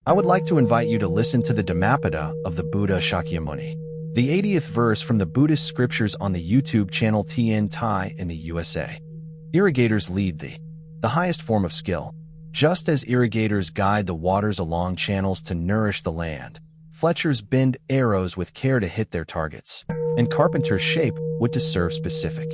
I would like to invite you to listen to the Dhammapada of the Buddha Shakyamuni, the 80th verse from the Buddhist scriptures on the YouTube channel TN Thai in the USA. Irrigators lead the highest form of skill. Just as irrigators guide the waters along channels to nourish the land, fletchers bend arrows with care to hit their targets, and carpenters shape wood to serve specific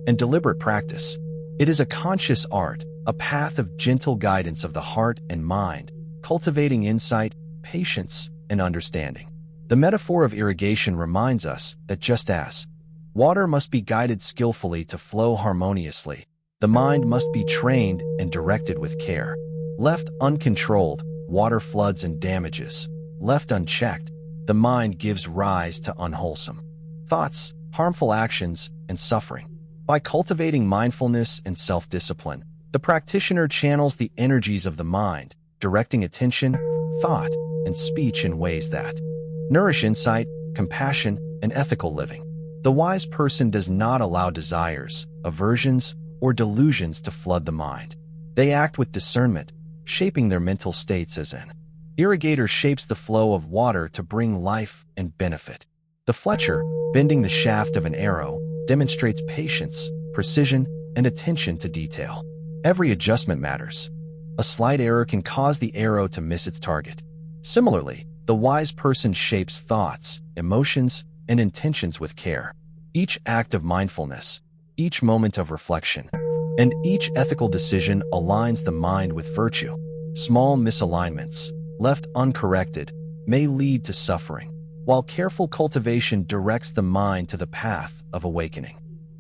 and deliberate practice. It is a conscious art, a path of gentle guidance of the heart and mind, cultivating insight, patience, and understanding. The metaphor of irrigation reminds us that just as water must be guided skillfully to flow harmoniously, the mind must be trained and directed with care. Left uncontrolled, water floods and damages. Left unchecked, the mind gives rise to unwholesome thoughts, harmful actions, and suffering. By cultivating mindfulness and self-discipline, the practitioner channels the energies of the mind, directing attention, thought, and speech in ways that nourish insight, compassion, and ethical living. The wise person does not allow desires, aversions, or delusions to flood the mind. They act with discernment, shaping their mental states as an irrigator shapes the flow of water to bring life and benefit. The fletcher, bending the shaft of an arrow, demonstrates patience, precision, and attention to detail. Every adjustment matters. A slight error can cause the arrow to miss its target. Similarly, the wise person shapes thoughts, emotions, and intentions with care. Each act of mindfulness, each moment of reflection, and each ethical decision aligns the mind with virtue. Small misalignments, left uncorrected, may lead to suffering, while careful cultivation directs the mind to the path of awakening.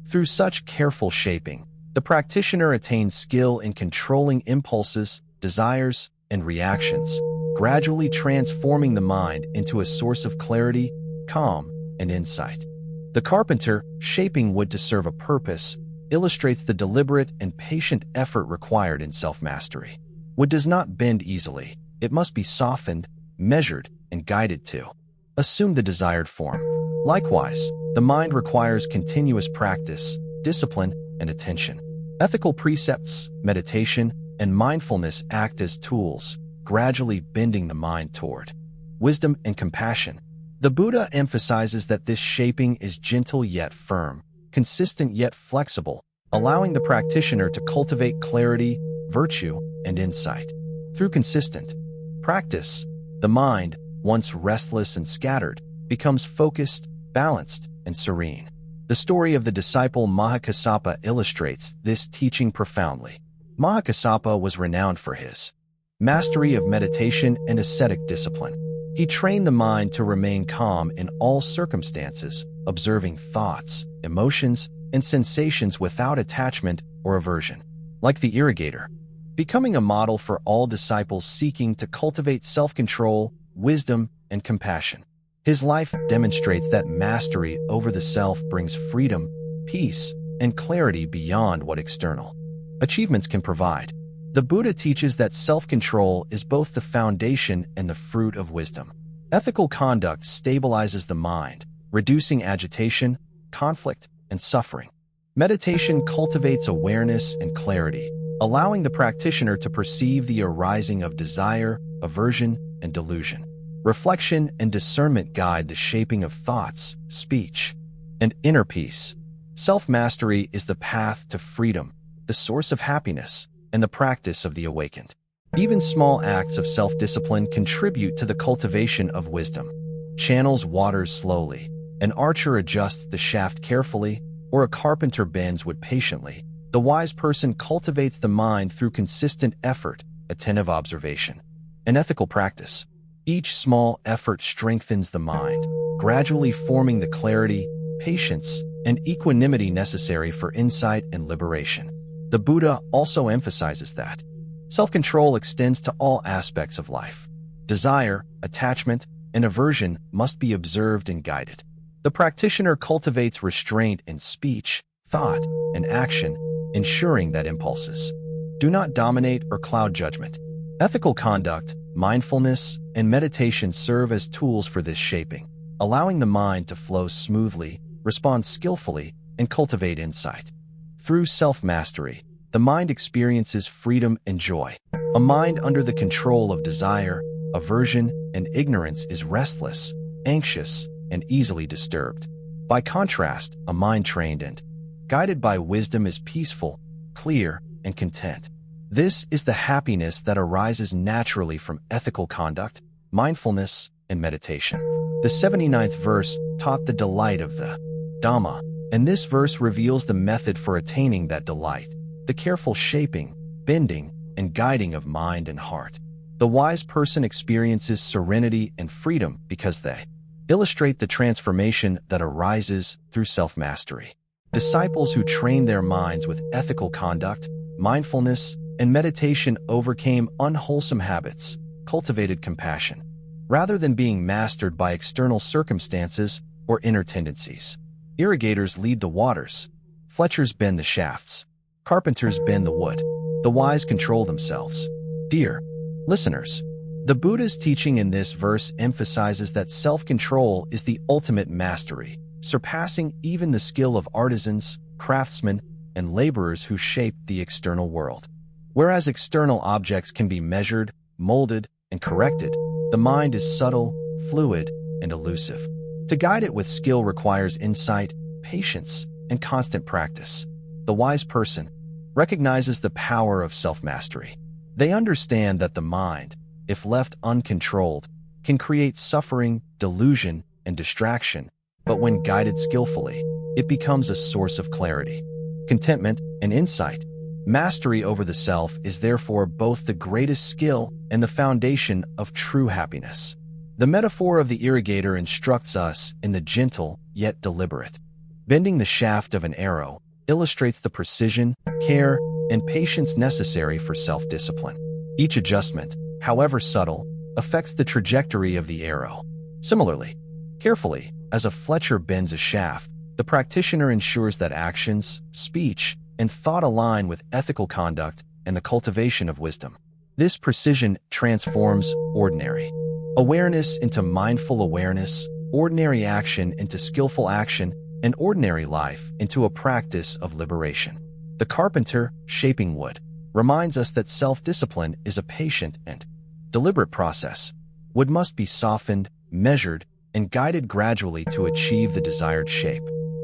Through such careful shaping, the practitioner attains skill in controlling impulses, desires, and reactions, gradually transforming the mind into a source of clarity, calm, and insight. The carpenter, shaping wood to serve a purpose, illustrates the deliberate and patient effort required in self-mastery. Wood does not bend easily. It must be softened, measured, and guided to assume the desired form. Likewise, the mind requires continuous practice, discipline, and attention. Ethical precepts, meditation, and mindfulness act as tools, gradually bending the mind toward wisdom and compassion. The Buddha emphasizes that this shaping is gentle yet firm, consistent yet flexible, allowing the practitioner to cultivate clarity, virtue, and insight. Through consistent practice, the mind, once restless and scattered, becomes focused, balanced, and serene. The story of the disciple Mahakassapa illustrates this teaching profoundly. Mahakassapa was renowned for his mastery of meditation and ascetic discipline. He trained the mind to remain calm in all circumstances, observing thoughts, emotions, and sensations without attachment or aversion. Like the irrigator, becoming a model for all disciples seeking to cultivate self-control, wisdom, and compassion. His life demonstrates that mastery over the self brings freedom, peace, and clarity beyond what external achievements can provide. The Buddha teaches that self-control is both the foundation and the fruit of wisdom. Ethical conduct stabilizes the mind, reducing agitation, conflict, and suffering. Meditation cultivates awareness and clarity, allowing the practitioner to perceive the arising of desire, aversion, and delusion. Reflection and discernment guide the shaping of thoughts, speech, and inner peace. Self-mastery is the path to freedom, the source of happiness, and the practice of the awakened. Even small acts of self-discipline contribute to the cultivation of wisdom. Channels waters slowly, an archer adjusts the shaft carefully, or a carpenter bends wood patiently. The wise person cultivates the mind through consistent effort, attentive observation, and ethical practice. Each small effort strengthens the mind, gradually forming the clarity, patience, and equanimity necessary for insight and liberation. The Buddha also emphasizes that self-control extends to all aspects of life. Desire, attachment, and aversion must be observed and guided. The practitioner cultivates restraint in speech, thought, and action, ensuring that impulses do not dominate or cloud judgment. Ethical conduct, mindfulness, and meditation serve as tools for this shaping, allowing the mind to flow smoothly, respond skillfully, and cultivate insight. Through self-mastery, the mind experiences freedom and joy. A mind under the control of desire, aversion, and ignorance is restless, anxious, and easily disturbed. By contrast, a mind trained and guided by wisdom is peaceful, clear, and content. This is the happiness that arises naturally from ethical conduct, mindfulness, and meditation. The 79th verse taught the delight of the Dhamma, and this verse reveals the method for attaining that delight, the careful shaping, bending, and guiding of mind and heart. The wise person experiences serenity and freedom because they illustrate the transformation that arises through self-mastery. Disciples who trained their minds with ethical conduct, mindfulness, and meditation overcame unwholesome habits, cultivated compassion, rather than being mastered by external circumstances or inner tendencies. Irrigators lead the waters, fletchers bend the shafts, carpenters bend the wood. The wise control themselves. Dear listeners, the Buddha's teaching in this verse emphasizes that self-control is the ultimate mastery, surpassing even the skill of artisans, craftsmen, and laborers who shape the external world. Whereas external objects can be measured, molded, and corrected, the mind is subtle, fluid, and elusive. To guide it with skill requires insight, patience, and constant practice. The wise person recognizes the power of self-mastery. They understand that the mind, if left uncontrolled, can create suffering, delusion, and distraction, but when guided skillfully, it becomes a source of clarity, contentment, and insight. Mastery over the self is therefore both the greatest skill and the foundation of true happiness. The metaphor of the irrigator instructs us in the gentle yet deliberate. Bending the shaft of an arrow illustrates the precision, care, and patience necessary for self-discipline. Each adjustment, however subtle, affects the trajectory of the arrow. Similarly, carefully, as a fletcher bends a shaft, the practitioner ensures that actions, speech, and thought align with ethical conduct and the cultivation of wisdom. This precision transforms ordinary awareness into mindful awareness, ordinary action into skillful action, and ordinary life into a practice of liberation. The carpenter, shaping wood, reminds us that self-discipline is a patient and deliberate process. Wood must be softened, measured, and guided gradually to achieve the desired shape.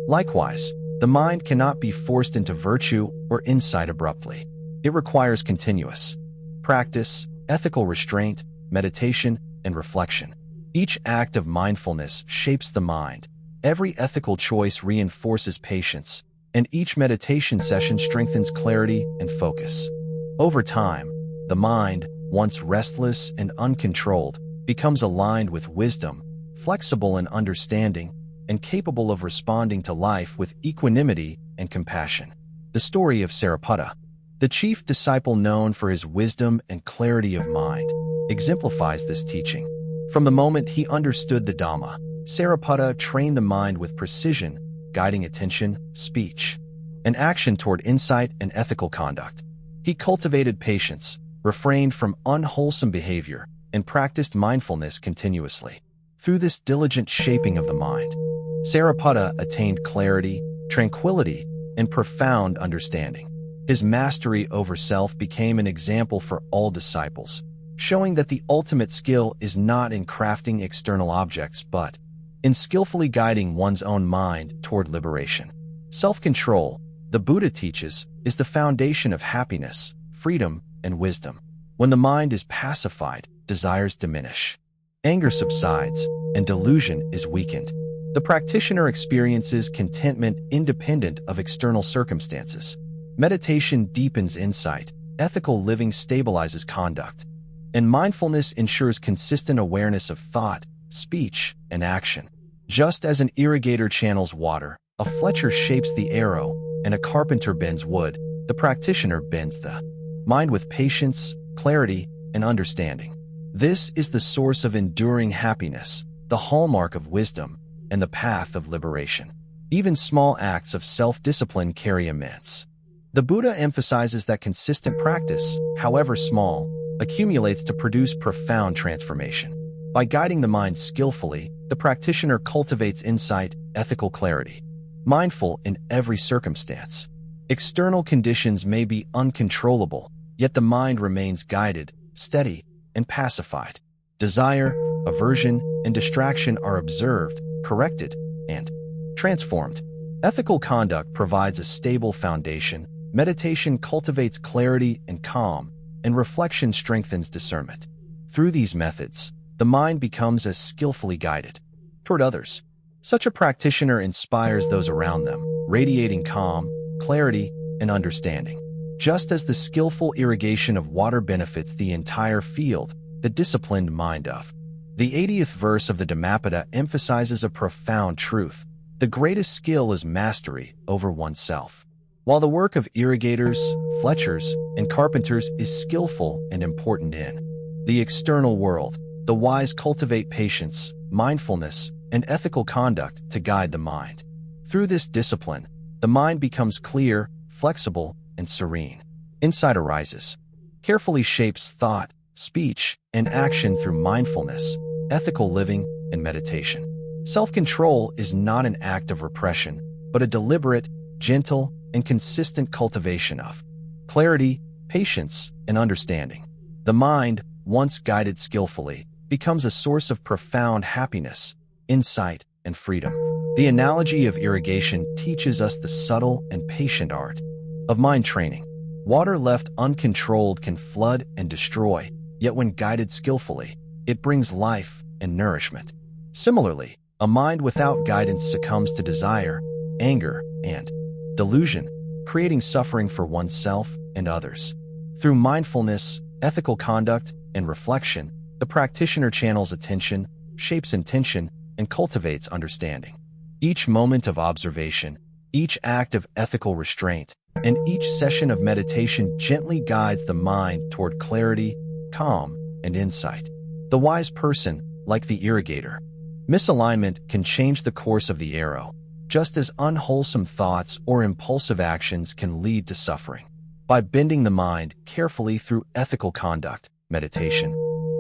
Likewise, the mind cannot be forced into virtue or insight abruptly. It requires continuous practice, ethical restraint, meditation, and reflection. Each act of mindfulness shapes the mind. Every ethical choice reinforces patience, and each meditation session strengthens clarity and focus. Over time, the mind, once restless and uncontrolled, becomes aligned with wisdom, flexible in understanding, and capable of responding to life with equanimity and compassion. The story of Sariputta, the chief disciple known for his wisdom and clarity of mind, exemplifies this teaching. From the moment he understood the Dhamma, Sariputta trained the mind with precision, guiding attention, speech, and action toward insight and ethical conduct. He cultivated patience, refrained from unwholesome behavior, and practiced mindfulness continuously. Through this diligent shaping of the mind, Sariputta attained clarity, tranquility, and profound understanding. His mastery over self became an example for all disciples, showing that the ultimate skill is not in crafting external objects but in skillfully guiding one's own mind toward liberation. Self-control, the Buddha teaches, is the foundation of happiness, freedom, and wisdom. When the mind is pacified, desires diminish, anger subsides, and delusion is weakened. The practitioner experiences contentment independent of external circumstances. Meditation deepens insight, ethical living stabilizes conduct, and mindfulness ensures consistent awareness of thought, speech, and action. Just as an irrigator channels water, a fletcher shapes the arrow, and a carpenter bends wood, the practitioner bends the mind with patience, clarity, and understanding. This is the source of enduring happiness, the hallmark of wisdom, and the path of liberation. Even small acts of self-discipline carry immense. The Buddha emphasizes that consistent practice, however small, accumulates to produce profound transformation. By guiding the mind skillfully, the practitioner cultivates insight, ethical clarity, mindful in every circumstance. External conditions may be uncontrollable, yet the mind remains guided, steady, and pacified. Desire, aversion, and distraction are observed, corrected, and transformed. Ethical conduct provides a stable foundation, meditation cultivates clarity and calm, and reflection strengthens discernment. Through these methods, the mind becomes as skillfully guided toward others. Such a practitioner inspires those around them, radiating calm, clarity, and understanding. Just as the skillful irrigation of water benefits the entire field, the disciplined mind of. The 80th verse of the Dhammapada emphasizes a profound truth. The greatest skill is mastery over oneself. While the work of irrigators, fletchers, and carpenters is skillful and important in the external world, the wise cultivate patience, mindfulness, and ethical conduct to guide the mind. Through this discipline, the mind becomes clear, flexible, and serene. Insight arises, carefully shapes thought, speech, and action through mindfulness, ethical living, and meditation. Self-control is not an act of repression, but a deliberate, gentle, and consistent cultivation of clarity, patience, and understanding. The mind, once guided skillfully, becomes a source of profound happiness, insight, and freedom. The analogy of irrigation teaches us the subtle and patient art of mind training. Water left uncontrolled can flood and destroy, yet when guided skillfully, it brings life and nourishment. Similarly, a mind without guidance succumbs to desire, anger, and delusion, creating suffering for oneself and others. Through mindfulness, ethical conduct, and reflection, the practitioner channels attention, shapes intention, and cultivates understanding. Each moment of observation, each act of ethical restraint, and each session of meditation gently guides the mind toward clarity, calm, and insight. The wise person, like the irrigator, misalignment can change the course of the arrow, just as unwholesome thoughts or impulsive actions can lead to suffering. By bending the mind carefully through ethical conduct, meditation,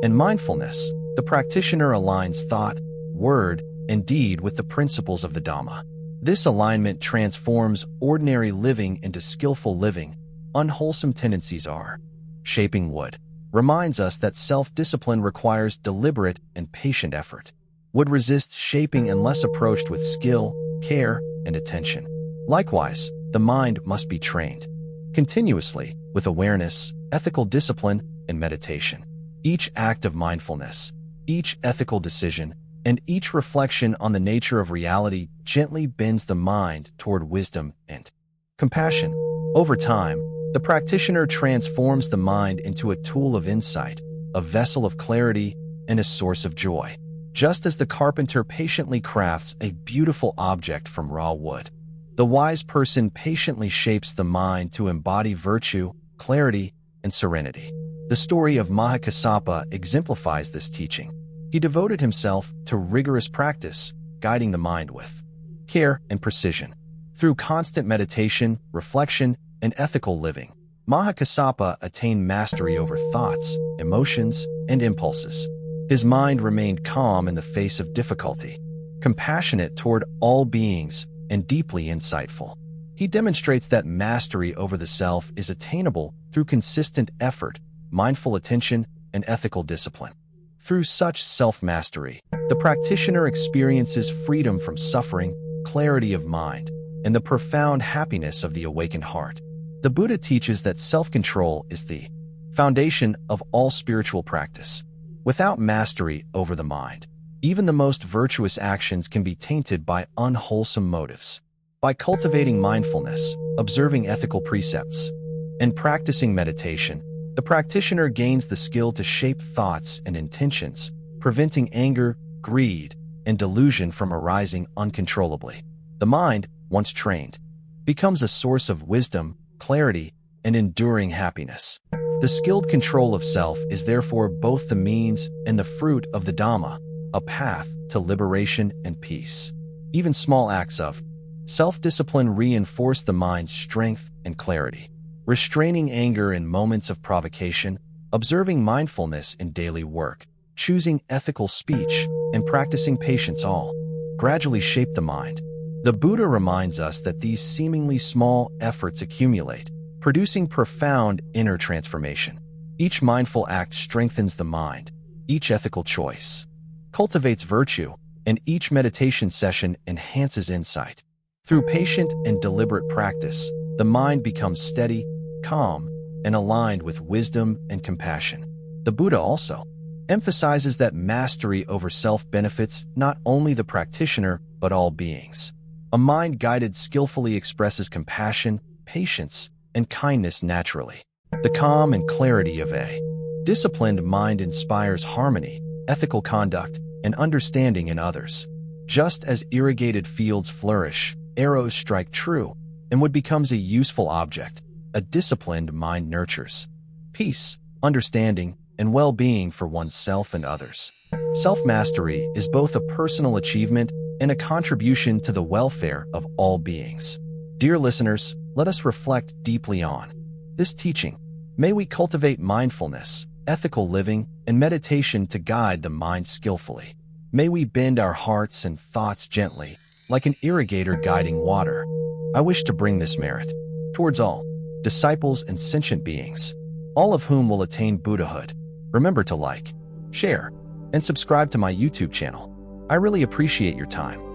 and mindfulness, the practitioner aligns thought, word, and deed with the principles of the Dhamma. This alignment transforms ordinary living into skillful living. Unwholesome tendencies are shaping wood. Reminds us that self-discipline requires deliberate and patient effort. Wood resists shaping unless approached with skill, care, and attention. Likewise, the mind must be trained continuously with awareness, ethical discipline, and meditation. Each act of mindfulness, each ethical decision, and each reflection on the nature of reality gently bends the mind toward wisdom and compassion. Over time, the practitioner transforms the mind into a tool of insight, a vessel of clarity, and a source of joy. Just as the carpenter patiently crafts a beautiful object from raw wood, the wise person patiently shapes the mind to embody virtue, clarity, and serenity. The story of Mahakassapa exemplifies this teaching. He devoted himself to rigorous practice, guiding the mind with care and precision. Through constant meditation, reflection, and ethical living, Mahakassapa attained mastery over thoughts, emotions, and impulses. His mind remained calm in the face of difficulty, compassionate toward all beings, and deeply insightful. He demonstrates that mastery over the self is attainable through consistent effort, mindful attention, and ethical discipline. Through such self-mastery, the practitioner experiences freedom from suffering, clarity of mind, and the profound happiness of the awakened heart. The Buddha teaches that self-control is the foundation of all spiritual practice. Without mastery over the mind, even the most virtuous actions can be tainted by unwholesome motives. By cultivating mindfulness, observing ethical precepts, and practicing meditation, the practitioner gains the skill to shape thoughts and intentions, preventing anger, greed, and delusion from arising uncontrollably. The mind, once trained, becomes a source of wisdom, clarity, and enduring happiness. The skilled control of self is therefore both the means and the fruit of the Dhamma, a path to liberation and peace. Even small acts of self-discipline reinforce the mind's strength and clarity. Restraining anger in moments of provocation, observing mindfulness in daily work, choosing ethical speech, and practicing patience all gradually shape the mind. The Buddha reminds us that these seemingly small efforts accumulate, producing profound inner transformation. Each mindful act strengthens the mind, Each ethical choice cultivates virtue, and each meditation session enhances insight. Through patient and deliberate practice, the mind becomes steady, calm, and aligned with wisdom and compassion. The Buddha also emphasizes that mastery over self benefits not only the practitioner, but all beings. A mind guided skillfully expresses compassion, patience, and kindness naturally. The calm and clarity of a disciplined mind inspires harmony, ethical conduct, and understanding in others. Just as irrigated fields flourish, arrows strike true, and what becomes a useful object, a disciplined mind nurtures peace, understanding, and well-being for oneself and others. Self-mastery is both a personal achievement and a contribution to the welfare of all beings. Dear listeners, let us reflect deeply on this teaching. May we cultivate mindfulness, ethical living, and meditation to guide the mind skillfully. May we bend our hearts and thoughts gently, like an irrigator guiding water. I wish to bring this merit towards all disciples and sentient beings, all of whom will attain Buddhahood. Remember to like, share, and subscribe to my YouTube channel. I really appreciate your time.